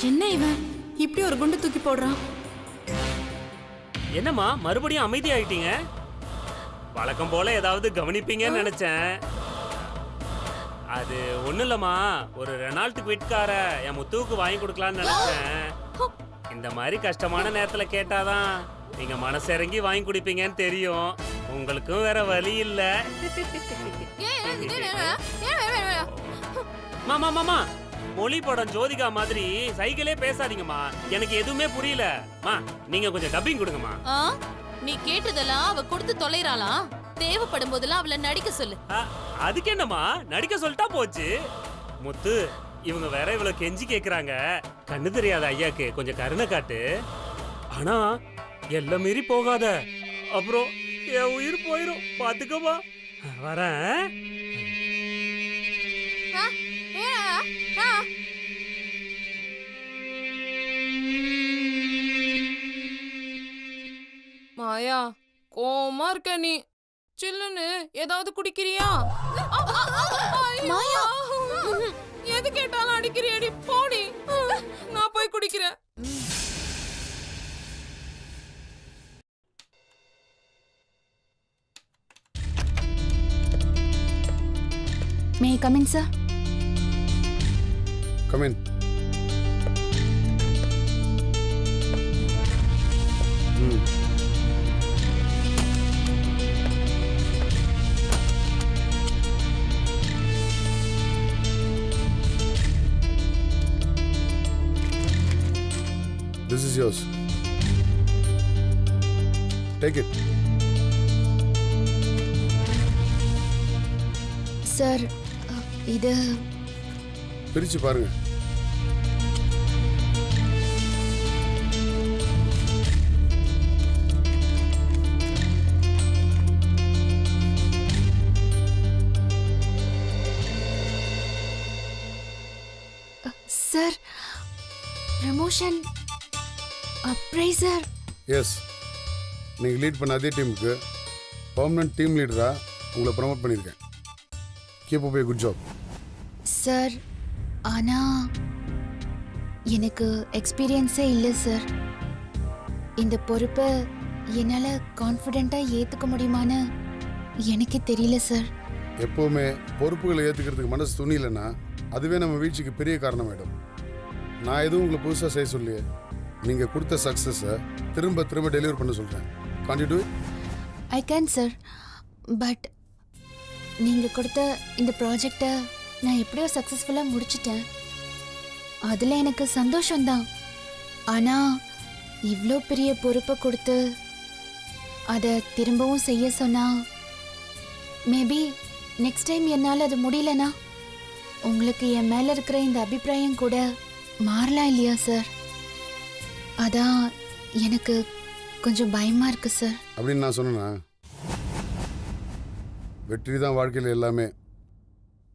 என்ன இவன் இப்படி ஒரு குண்டு தூக்கி போடுறான்? என்னம்மா மறுபடியும் அமைதி ஆயிட்டீங்க? வழக்கம் போல ஏதாவது கவனிப்பீங்கன்னு நினைச்சேன். அது ஒண்ணும் இல்லம்மா, ஒரு ரெனால்ட் குவிட்கார என் முத்துவுக்கு வாங்கி கொடுக்கலான்னு நினைச்சேன். இந்த மாதிரி கஷ்டமான நேரத்துல கேட்டாதான் நீங்க மனசிறங்கி வாங்கி கொடுப்பீங்கன்னு தெரியும். உங்களுக்கும் வேற வழி இல்ல. மாமா மாமா, மொழி படம் ஜோதிகா மாதிரி சைக்கிளே பேசாதீங்கம்மா, எனக்கு எதுவுமே புரியல. மா நீங்க கொஞ்சம் டப்பிங் கொடுங்கம்மா. நீ கேட்டதெல்லாம் அவ கொடுத்து தொலைறாளா? தேவைப்படும் போதெல்லாம் அவளை நடிக்க சொல்லு. அதுக்கு என்னம்மா, நடிக்க சொல்லிட்டா போச்சு. முத்து இவங்க வேற இவ்வளவு கெஞ்சி கேக்குறாங்க. கண்ணு தெரியாத ஐயாக்கு கொஞ்சம் கருணை காட்டு. ஆனா எல்லாம் மீறி போகாத, அப்புறம் என் உயிர் போயிரும். பாத்துக்கோமா, வரேன். மாயா, கோமா இருக்க நீ. சில்லுன்னு ஏதாவது குடிக்கிறியா? மாயா, எது கேட்டாலும் அடிக்கிறியடி, போடி. நான் போய் குடிக்கிறேன். May I come in, sir? Come in. This is yours. Take it. Sir, இது பிரிச்சு பாருங்க. Sir, promotion appraiser. எஸ், நீங்கள் லீட் பண்ண அதே டீமுக்கு பர்மனன்ட் டீம் லீடராக உங்களை ப்ரமோட் பண்ணியிருக்கேன். கீப் அப் ஏ குட் ஜாப். சார், ஆனா எனக்கு எக்ஸ்பீரியன்ஸே இல்லை சார். இந்த பொறுப்பை என்னால் கான்ஃபிடென்ட்டாக ஏற்றுக்க முடியுமான்னு எனக்கே தெரியல சார். எப்போவுமே பொறுப்புகளை ஏற்றுக்கிறதுக்கு மனசு துணியில்லைன்னா அதுவே நம்ம வீழ்ச்சிக்கு பெரிய காரணமாயிடும். நான் எதுவும் உங்களை புதுசாக செய்ய சொல்லி நீங்கள் கொடுத்த சக்ஸஸை திரும்ப திரும்ப டெலிவர் பண்ண சொல்கிறேன். Gantt you to it? I can sir, but நீங்கள் கொடுத்த இந்த ப்ராஜெக்டை நான் எப்படியோ சக்ஸஸ்ஃபுல்லாக முடிச்சிட்டேன். அதில் எனக்கு சந்தோஷம்தான். ஆனால் இவ்வளோ பெரிய பொறுப்பை கொடுத்து அதை திரும்பவும் செய்ய சொன்னால் மேபி நெக்ஸ்ட் டைம் என்னால் அது முடியலனா உங்களுக்கு என் மேலே இருக்கிற இந்த அபிப்பிராயம் கூட மாறலாம் இல்லையா சார்? அதான் எனக்கு கொஞ்சம் பயமாக இருக்குது சார். அப்படின்னு நான் சொன்னேன்னா, வெற்றி தான் வாழ்க்கையில் எல்லாமே.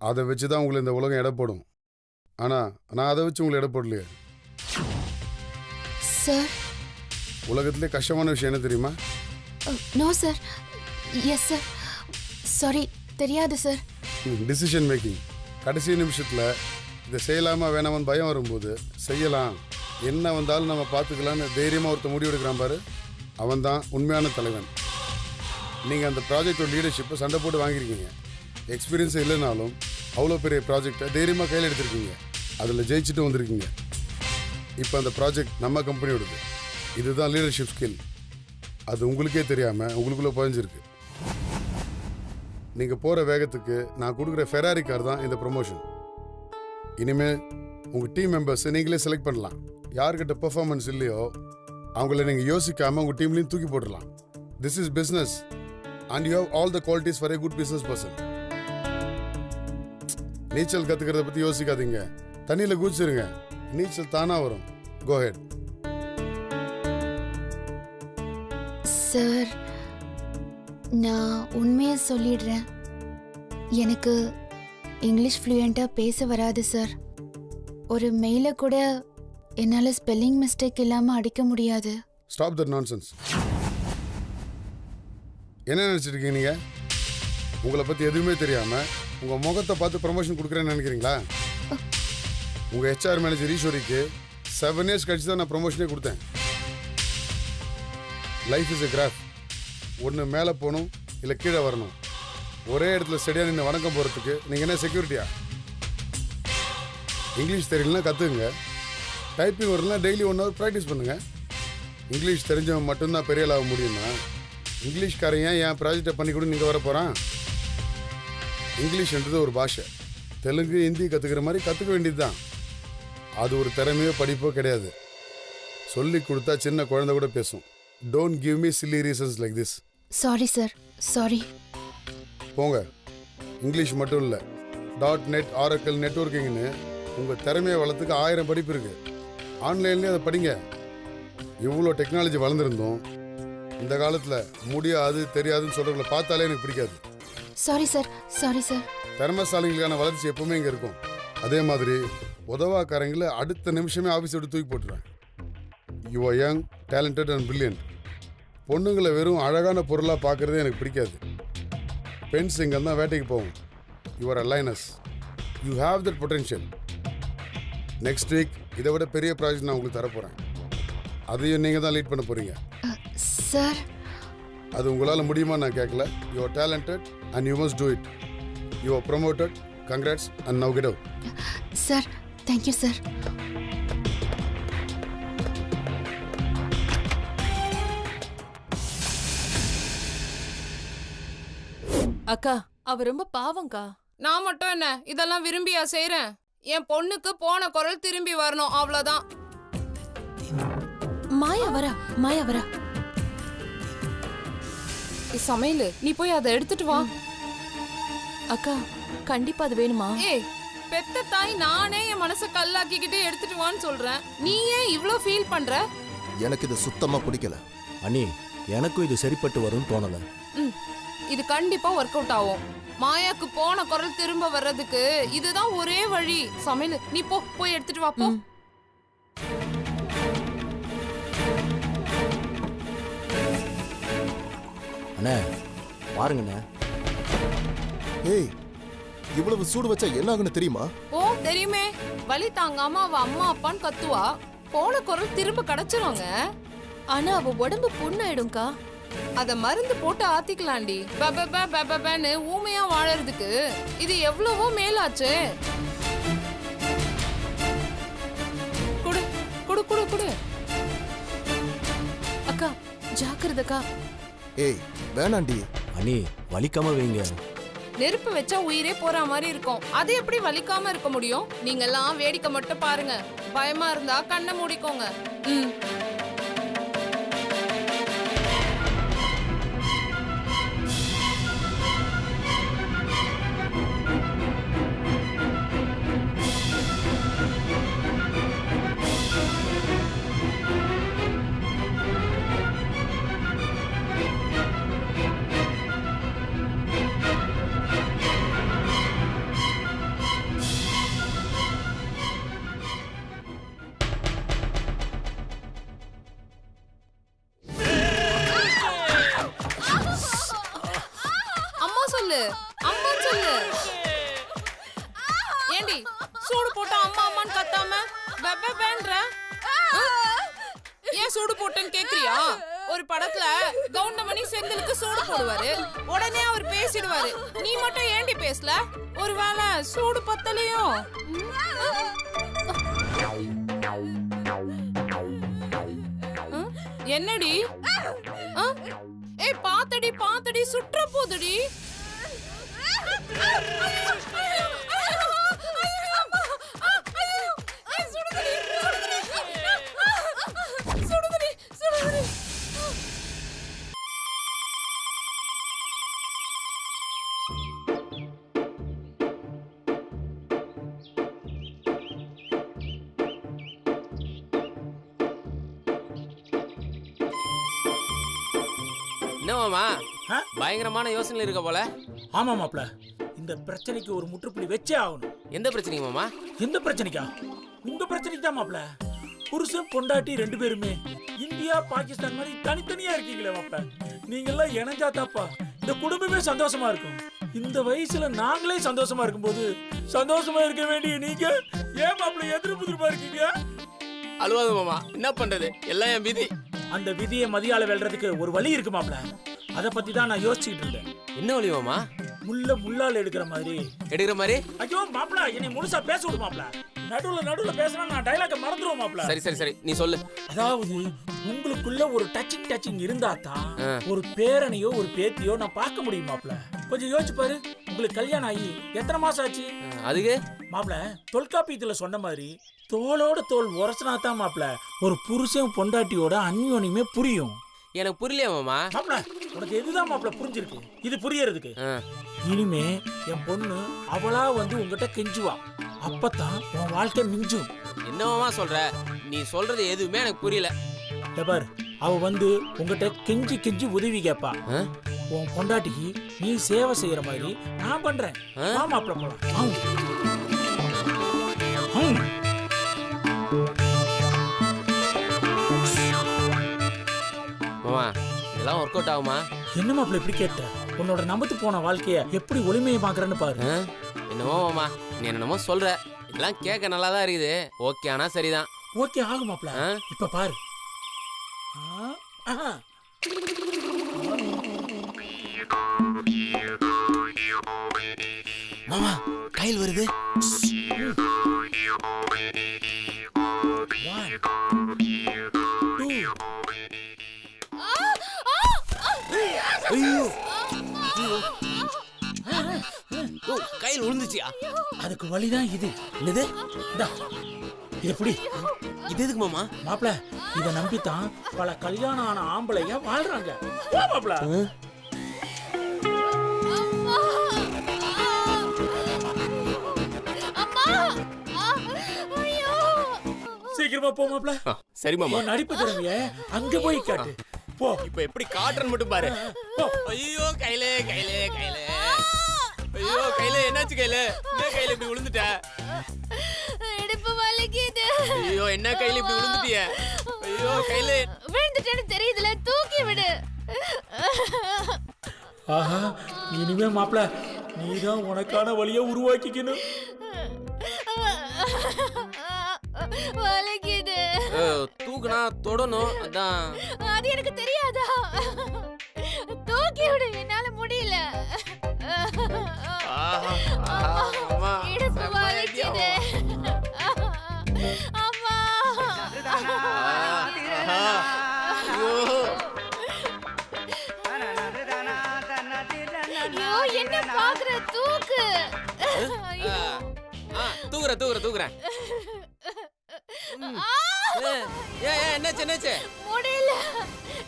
அதை வச்சு தான் உங்களை இந்த உலகம் எடை போடும். ஆனால் நான் அதை வச்சு உங்களை எடை போடலையே சார். உலகத்திலே கஷ்டமான விஷயம் என்ன தெரியுமா? No sir. Yes sir, sorry, தெரியாது சார். Decision making. கடைசி நிமிஷத்தில் இதை செய்யலாமா வேணாமான்னு பயம் வரும்போது செய்யலாம், என்ன வந்தாலும் நம்ம பார்த்துக்கலான்னு தைரியமாக ஒருத்தர் முடிவெடுக்கிறான் பாரு, அவன் தான் உண்மையான தலைவன். நீங்கள் அந்த ப்ராஜெக்டோட லீடர்ஷிப்பை சண்டை போட்டு வாங்கியிருக்கீங்க. எக்ஸ்பீரியன்ஸ் இல்லைனாலும் அவ்வளோ பெரிய ப்ராஜெக்டை தைரியமாக கையில் எடுத்திருக்கீங்க. அதில் ஜெயிச்சுட்டு வந்திருக்கீங்க. இப்போ அந்த ப்ராஜெக்ட் நம்ம கம்பெனியோடது. இதுதான் லீடர்ஷிப் ஸ்கில். அது உங்களுக்கே தெரியாமல் உங்களுக்குள்ளே பதிஞ்சிருக்கு. நீங்கள் போகிற வேகத்துக்கு நான் கொடுக்குற ஃபெராரி கார் தான் இந்த ப்ரொமோஷன். இனிமேல் உங்கள் டீம் மெம்பர்ஸை நீங்களே செலக்ட் பண்ணலாம். யார்கிட்ட பெர்ஃபார்மன்ஸ் இல்லையோ அவங்கள நீங்கள் யோசிக்காமல் உங்கள் டீம்லேயும் தூக்கி போட்டுடலாம். This is business and you have all the qualities for a good business person. நீச்சல் கற்றுக்கிறத பற்றி யோசிக்காதீங்க, தண்ணியில் குதிச்சிருங்க, நீச்சல் தானாக வரும். கோ ஹெட். சார், நான் உண்மையை சொல்லிடுறேன். எனக்கு இங்கிலீஷ் ஃப்ளூயண்ட்டாக பேச வராது சார். ஒரு மெயிலை கூட என்னால் ஸ்பெல்லிங் மிஸ்டேக் இல்லாமல் அடிக்க முடியாது. Stop that nonsense. என்ன நினச்சிட்டு இருக்கீங்க நீங்கள்? உங்களை பற்றி எதுவுமே தெரியாமல் உங்கள் முகத்தை பார்த்து ப்ரமோஷன் கொடுக்குறேன்னு நினைக்கிறீங்களா? உங்கள் ஹெச்ஆர் மேனேஜர் ஈஸ்வரிக்கு 7 இயர்ஸ் கழிச்சு தான் நான் ப்ரொமோஷனே கொடுத்தேன். Life is a graph. ஒன்று மேலே போகணும், இல்லை கீழே வரணும். ஒரே இடத்துல ஸ்டெடியாக நின்று வணக்கம் போகிறதுக்கு நீங்கள் என்ன செக்யூரிட்டியா? இங்கிலீஷ் தெரியலனா கற்றுக்குங்க. டைப்பிங் வரலனா டெய்லி 1 hour ப்ராக்டிஸ் பண்ணுங்கள். இங்கிலீஷ் தெரிஞ்சவன் மட்டும்தான் பெரிய ஆளாக முடியும்னா இங்கிலீஷ்காரன் ஏன் என் ப்ராஜெக்டை பண்ணி கூட நீங்கள் வர போகிறான்? இங்கிலீஷ்ன்றது ஒரு பாஷை. தெலுங்கு ஹிந்தி கற்றுக்கிற மாதிரி கற்றுக்க வேண்டியது தான். அது ஒரு திறமையோ படிப்போ கிடையாது. சொல்லி கொடுத்தா சின்ன குழந்தை கூட பேசும். Don't give me chilli reasons like this. Sorry sir, sorry. போங்க. இங்கிலீஷ் மட்டும் இல்லை, .net, Oracle, நெட்வொர்க்கிங்னு உங்கள் திறமையை வளர்த்துக்கு 1000 படிப்பு இருக்குது. ஆன்லைன்லேயே அதை படிங்க. இவ்வளோ டெக்னாலஜி வளர்ந்துருந்தோம் இந்த காலத்தில் முடியாது தெரியாதுன்னு சொல்கிறவங்கள பார்த்தாலே எனக்கு பிடிக்காது. Sorry sir, sorry sir. திறமைசாலிகளுக்கான வளர்ச்சி எப்பவுமே இங்கே இருக்கும். அதே மாதிரி உதவாக்காரங்களை அடுத்த நிமிஷமே ஆஃபீஸ் விட்டு தூக்கி போட்டுருவேன். You are young, talented and brilliant. பொண்ணுங்களை வெறும் அழகான பொருளாக பார்க்குறதே எனக்கு பிடிக்காது. பெண்ஸ் இங்கே தான் வேட்டைக்கு போகும். You are a lioness. You have that potential. Next week இதை விட பெரிய ப்ராஜெக்ட் நான் உங்களுக்கு தரப்போகிறேன். அதையும் நீங்கள் தான் லீட் பண்ண போகிறீங்க. சார், அது உங்களால் முடியுமா நான் கேட்கல. You are talented and you must do it. You are promoted. Congrats and now get out. Sir, thank you sir. அக்கா, அவ ரொம்ப பாவம்க்கா. நான் மட்டும் என்ன இதெல்லாம் விரும்பியா செய்றேன்? என் பொண்ணுக்கு போன குரல் திரும்பி வரணும், அவ்வளவுதான். மாயா வரா, மாயா வரா. சமையல், நீ போய் அதை எடுத்துட்டு வா. அக்கா, கண்டிப்பா அது வேணுமா? ஏய், பெத்த தாய் நானே என் மனசை கல்லாக்கிக்கிட்டே எடுத்துட்டு வான்னு சொல்றேன். நீ ஏன் இவ்ளோ ஃபீல் பண்ற? எனக்கு இது சுத்தமா பிடிக்கல. அண்ணி, எனக்கும் இது சரிப்பட்டு வரும்னு தோணல. இது கண்டிப்பா ஒர்க் அவுட் ஆகும். மாயாக்கு போன குரல் திரும்ப வர்றதுக்கு இதுதான் ஒரே வழி. சமையல், நீ போய் எடுத்துட்டு வா போ. அண்ணே, பாருங்கண்ணே. ஏய், இவ்வளவு சூடு வச்சா என்ன ஆகுன்னு தெரியுமா? ஓ, தெரியுமே. வலி தாங்காம அவ அம்மா அப்பான்னு கத்துவா. போன குரல் திரும்ப கிடைச்சிருவாங்க. ஆனா அவ உடம்பு புண்ணாயிடும்க்கா. அத மருந்து போட்டு ஆத்திக்கலாண்டி. பபன்னு ஊமையா வாழறதுக்கு இது எவ்வளவோ மேலாச்சு. குடு குடு குடு குடு. அக்கா, ஜாக்கிரதக்கா. ஏய், வேணாண்டி. அண்ணி, வலிக்காம வைங்க. நெருப்பு வச்சா உயிரே போற மாதிரி இருக்கும். அது எப்படி வலிக்காம இருக்க முடியும்? நீங்க எல்லாம் வேடிக்கை மட்டும் பாருங்க. பயமா இருந்தா கண்ணை மூடிக்கோங்க. அம்மா சொல்லு. ஏண்டி சூடு போட்டா அம்மா அம்மான்னு கத்தாம பெபேன்ற? ஏன் சூடு போட்டேன்னு கேக்குறியா? ஒரு படத்துல கவுண்டமணி செந்திலுக்கு சூடு போடுவாரு, உடனே அவர் பேசிடுவாரு. நீ மட்டும் ஏண்டி பேசல? ஒருவேளை சூடு பத்தலையோ? என்னடி? ஏய், பாத்தடி சுற்ற போதுடி. என்னமாமா பயங்கரமான யோசனை இருக்க போல. ஆமா மாப்ள, இந்த பிரச்சனைக்கு ஒரு முற்றுப்புள்ளி வச்சே ஆகணும். எந்த பிரச்சனைக்கு மாமா? எந்த பிரச்சனைக்கா? உங்க பிரச்சனைக்கு தான் மாப்ள. புருஷன் பொண்டாட்டி 2 பேருமே இந்தியா பாகிஸ்தான் மாதிரி தனித்தனியா இருக்கீங்களே மாப்ள. நீங்க எல்லாம் இணைஞ்சா தாப்பா இந்த குடும்பமே சந்தோஷமா இருக்கும். இந்த வயசுல நாங்களே சந்தோஷமா இருக்கும்போது சந்தோஷமா இருக்க வேண்டிய நீங்க ஏன் மாப்ள எதிர்ப்புதிர்ப்பா இருக்கீங்க? அழுவாத மாமா, என்ன பண்றது, எல்லாம் என் விதி. அந்த விதியை மதியால வெல்றதுக்கு ஒரு வழி இருக்கு மாப்ள. அத பத்தி தான் நான் யோசிச்சுட்டு இருந்தேன். என்ன வழி மாமா? முள்ளால் எடுக்கிற மாதிரி. எடுக்கிற மாதிரி? ஐயோ மாப்ள, என்னை முழுசா பேச விடு மாப்ள. நடுவுல பேசினா நான் டைலாக மறந்துடுவேன் மாப்ள. சரி நீ சொல்லு. அதாவது உங்களுக்குள்ள ஒரு டச்சிங் இருந்தா தான் ஒரு பேரனையோ ஒரு பேத்தியோ நான் பார்க்க முடியும் மாப்ள. கொஞ்சம் யோசிச்சு பாரு, உங்களுக்கு கல்யாணம் ஆகி எத்தனை மாசம் ஆச்சு? அதுக்கு மாப்ள, தொல்காப்பியத்துல சொன்ன மாதிரி தோளோட தோல் உரசனா தான் மாப்ள ஒரு புருஷன் பொண்டாட்டியோட அந்யோன்யமே புரியும். எனக்கு புரியலையா மாமா? மாப்ள, உனக்கு எதுதான் மாப்ள புரிஞ்சிருக்கு? இது புரியறதுக்கு இனிமே என் பொண்ணு அவளா வந்து உங்ககிட்ட கெஞ்சுவா, அப்பதான் உன் வாழ்க்கை மிஞ்சும். என்ன மாமா சொல்ற? நீ சொல்றது எதுவுமே எனக்கு புரியல. பார், அவ வந்து உங்ககிட்ட கெஞ்சி உதவி கேப்பா. உன் பொண்டாட்டிக்கு நீ சேவை செய்யற மாதிரி நான் பண்றேன். மாப்ள போலாம். மாமா, இதெல்லாம் ஒர்க் அவுட் ஆகுமா? என்ன மாப்ள இப்படி கேட்ட? உன்னோட நம்பத்து போன வாழ்க்கைய எப்படி ஒளிமயமாக்குறன்னு பாரு. என்னமோ மாமா, நீ என்னமோ சொல்ற, இதெல்லாம் கேட்க நல்லா தான் இருக்குது. ஓகே, ஆனா சரிதான். ஓகே ஆகும் மாப்ள. இப்ப பாரு. மாமா, கையில் வருது. கையில் விழுந்துச்சியா? அதுக்கு வழிதான் இது. என்னது? இது எப்படி? இது எதுக்கு மாமா? மாப்ள, இத நம்பித்தான் பல கல்யாணம் ஆன ஆம்பளைங்க வாழ்றாங்க. மாப்ள, சீக்கிரமா போ மாப்ள. சரி மாமா. நடிப்பு திறமைய அங்க போய் காட்டு. போ. இப்ப எப்படி காட்டுறன்னு மட்டும் பாரு. ஐயோ கையில. ஐயோ கையில, என்னாச்சு கையில? என்ன கையில இப்படி விழுந்துட்ட? இடுப்பு வலிக்குது. ஐயோ, என்ன கையில இப்படி விழுந்துட்டிய? ஐயோ கையில விழுந்துட்டேன்னு தெரியுதுல, தூக்கி விடு. ஆஹா, இனிமே மாப்ள நீதான் உனக்கான வழியை உருவாக்கிக்கணும். வலிக்குது. தூக்குனா தொடணும், அதான். அது எனக்கு தெரியாதா? தூக்கி விடு, என்னால முடியல. இடுப்பு வலிக்குது. அம்மா. ஐயோ, என்ன பாக்குற? தூக்கு. தூக்குறேன். என்னாச்சு? முடியல.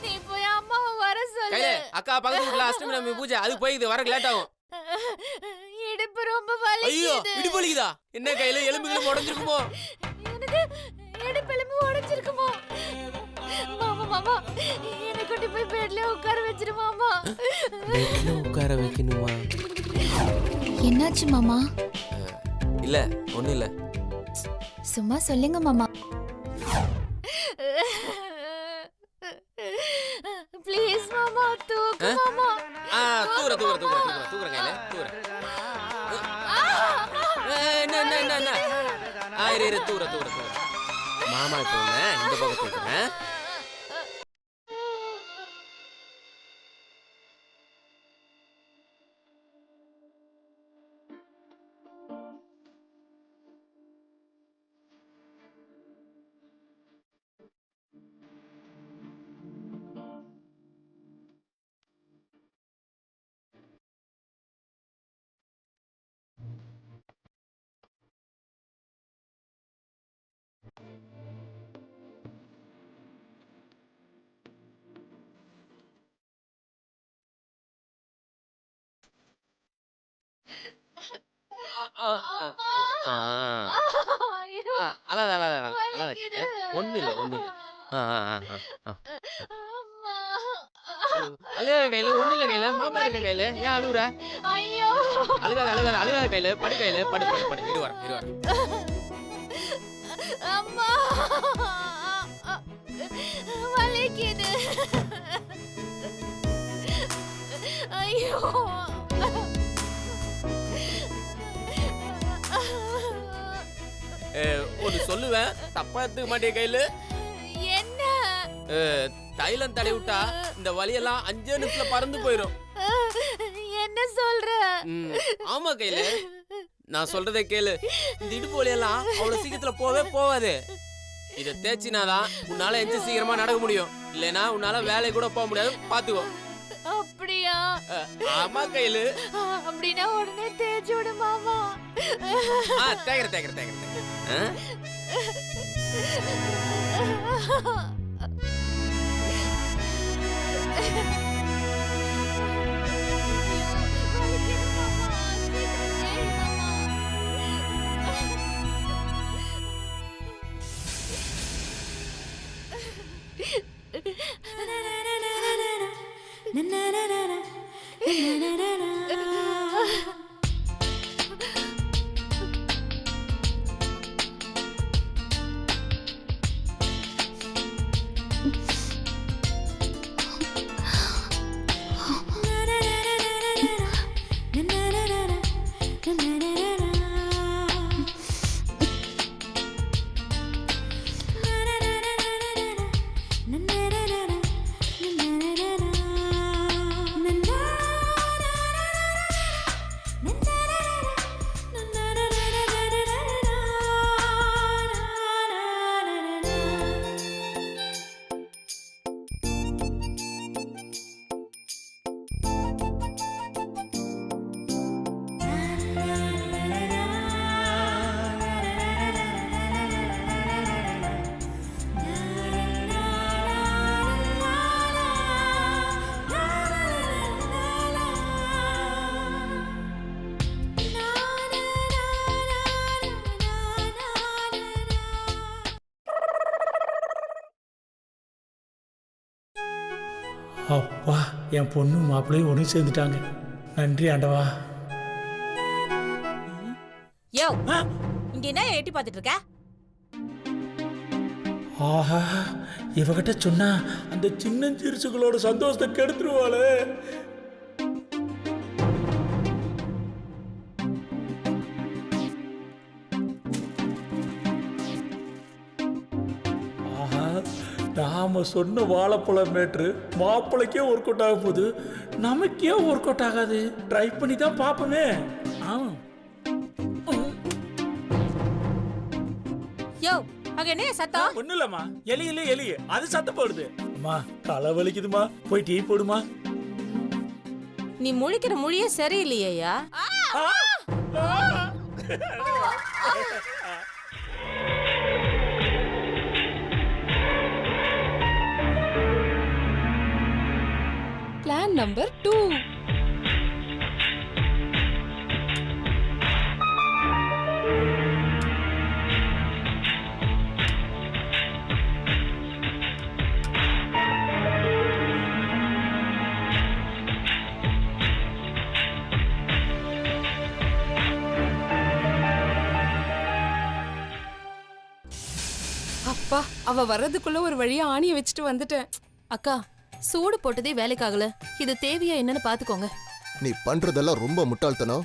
நீ போய் அம்மாவை வர சொல்லு. கையில அக்கா பக்கத்து வீட்டுல அஷ்டமி நம்பி பூஜை, அது போயிது, வரக்கு லேட் ஆகும். இடுப்பு ரொம்ப ஐயோ, வலிக்குது. இடுப்பு வலிக்குதா? என்ன கையில எலும்புகளும் உடைஞ்சிருக்குமோ? எனக்கு இடுப்பெலும்பு உடைஞ்சிருக்குமோ? மாமா, என்னை கூட்டி போய் பெட்ல உட்கார வச்சிரு மாமா. பெட்ல உட்கார வைக்கணுமா? என்னாச்சு மாமா? இல்ல, ஒண்ணும் இல்ல. சும்மா சொல்லுங்க மாமா. ப்ளீஸ் மாமா, தூக்கு மாமா. தூக்குற கையில தூக்குற. என்ன தூக்குற. மாமா இப்போ இந்த பக்கம் தூக்குறேன். ஒண்ணு இல்ல. கையில ஒண்ணு இல்ல. கையில மாமா இருக்க கையில ஏன் அழுகுற? அழுகாத கையில படு. இரு வர. அம்மா, வலிக்குது. ஐயோ. ஒன்னு சொல்லுவேன், தப்பா எடுத்துக்க மாட்டேன் கையில. என்ன தைலம் தடவி விட்டா இந்த வலியெல்லாம் 5 நிமிஷத்துல பறந்து போயிடும். என்ன சொல்ற? ஆமா கையில, நான் சொல்றதை கேளு. இந்த இடுப்பு வலியெல்லாம் அவ்வளவு சீக்கிரத்துல போகாது. இத தேய்ச்சினாதான் உன்னால எந்த சீக்கிரமா நடக்க முடியும். இல்லைன்னா உன்னால வேலை கூட போக முடியாது. பாத்துக்கோ. அப்படியா? ஆமா கையில. அப்படின்னா உடனே தேய்ச்சி விடு மாமா. தேய்க்கிறேன். அப்பா, என் பொண்ணு மாப்பிள்ளையும் ஒன்று சேர்ந்துட்டாங்க. நன்றி ஆண்டவா. யோ, இங்க என்ன எட்டி பார்த்துட்டு இருக்க? ஆஹா, இவகிட்ட சொன்னா அந்த சின்ன சிறுசுகளோட சந்தோஷத்தை கெடுத்துருவாளே. ஆஹா, நாம சொன்ன வாழைப்பழம் மேட்ரு மாப்பிளைக்கே ஒர்க் அவுட் ஆக போகுது, நமக்கே ஒர்க் அவுட் ஆகாது. ட்ரை பண்ணி தான் பார்ப்போமே. யோ, அங்க என்ன சத்தம்? ஒண்ணு இல்லம்மா, எலி அது சத்தம் போடுது. அம்மா, தலை வலிக்குதுமா, போய் டீ போடுமா. நீ முழிக்கிற மொழியே சரியில்லையா? Plan number 2. அப்பா, அவ வர்றதுக்குள்ள ஒரு வழியா ஆணிய வச்சுட்டு வந்துட்டேன். அக்கா, சூடு போட்டதே வேலைக்காகல. இது தேவையா என்னன்னு பாத்துக்கோங்க. நீ பண்றதெல்லாம் ரொம்ப முட்டாள்தனம்.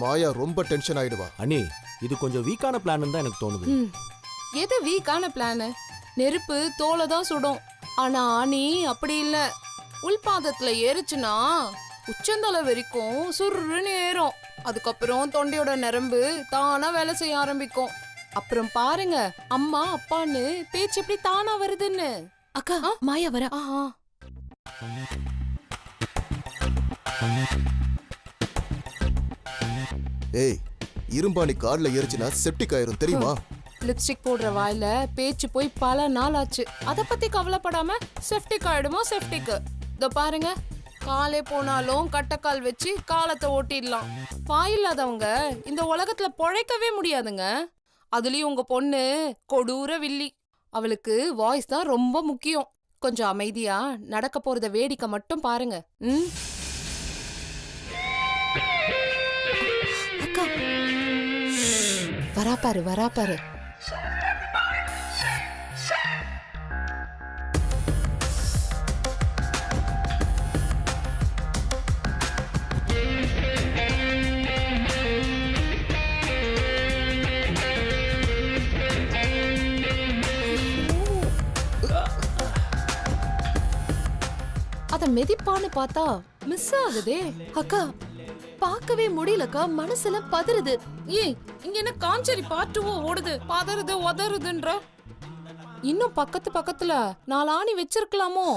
மாயா ரொம்ப டென்ஷன் ஆயிடுவா. அண்ணி, இது கொஞ்சம் வீக்கான பிளான் தான் எனக்கு தோணுது. எது வீக்கான பிளான்? நெருப்பு தோலை தான் சுடும், ஆனா ஆணி அப்படி இல்ல. உள்பாதத்துல ஏறுச்சுன்னா உச்சந்தலை வரைக்கும் சுருன்னு ஏறும். அதுக்கப்புறம் தொண்டையோட நரம்பு தானா வேலை செய்ய ஆரம்பிக்கும். அப்புறம் பாருங்க, அம்மா அப்பான்னு பேச்சு எப்படி தானா வருதுன்னு. அக்கா, மாயா வர. ஏய், இரும்பாணி கார்ல ஏறிச்சுனா செப்டிக் ஆயிரும் தெரியுமா? லிப்ஸ்டிக் போடுற வாயில பேச்சு போய் பல நாள் ஆச்சு. அத பத்தி கவலைப்படாம செப்டிக் ஆயிடுமா செப்டிக். இதோ பாருங்க, காலே போனாலும் கட்டக்கால் வச்சு காலத்தை ஓட்டிடலாம். வாயில்லாதவங்க இந்த உலகத்துல பொழைக்கவே முடியாதுங்க. அதுலயும் உங்க பொண்ணு கொடூர வில்லி. அவளுக்கு வாய்ஸ் தான் ரொம்ப முக்கியம். கொஞ்சம் அமைதியா நடக்க போறத வேடிக்கை மட்டும் பாருங்க. அக்கா, வரா பாரு. அத மிதிப்பான்னு பார்த்தா மிஸ் ஆகுதே. அக்கா பார்க்கவே முடியலக்கா, மனசெல்லாம் பதறுது. ஏய், இங்க என்ன காஞ்சரி பாட்டுவோ ஓடுது, பதறுது உதறுதுன்ற. இன்னும் பக்கத்துல 4 ஆணி வச்சிருக்கலாமோ?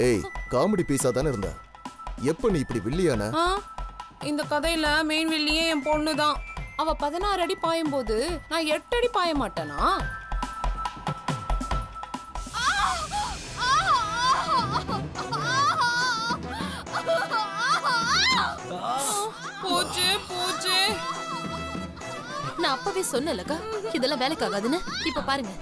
ஏய், காமெடி பீஸா தானே இருந்த. எப்ப நீ இப்படி வில்லியான? ஆ, இந்த கதையில மெயின் வில்லியே என் பொண்ணு தான். அவ 16 அடி பாயும் போது நான் 8 அடி பாய மாட்டேனா? போச்சு போச்சு. நான் அப்பவே சொன்னேன்லக்கா இதெல்லாம் வேலைக்கு ஆகாதுன்னு. இப்ப பாருங்க.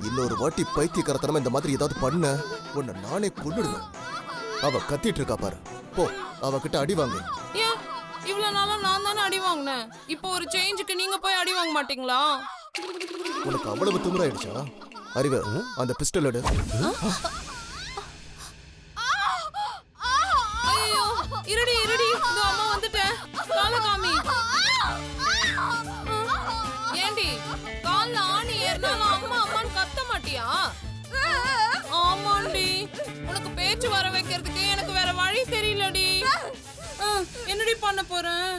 இன்னொரு வாட்டி பைத்தியக்காரத்தனமா இந்த மாதிரி ஏதாவது பண்ண உன்னை நானே கொன்னுடுவேன். அவ கத்திட்டு இருக்கா பாரு, போ அவகிட்ட அடி வாங்கு. ஏன் இவ்வளவு நாளா நான் தானே அடி வாங்கினேன், இப்போ ஒரு சேஞ்சுக்கு நீங்க போய் அடி வாங்க மாட்டீங்களா? உனக்கு அவ்வளவு திமிராயிடுச்சா? அறிவு, அந்த பிஸ்டல் எடு. ஐயோ, இருடி இருடி, இதோ அம்மா வந்துட்டேன். கால காமி. ஏண்டி கால்ல ஆணி ஏறினாலும் அம்மா அம்மான்னு கத்த மாட்டியா? ஆமாண்டி, உனக்கு பேச்சு வர வைக்கிறதுக்கு எனக்கு வேற வழி தெரியலடி. என்னடி பண்ண போறேன்?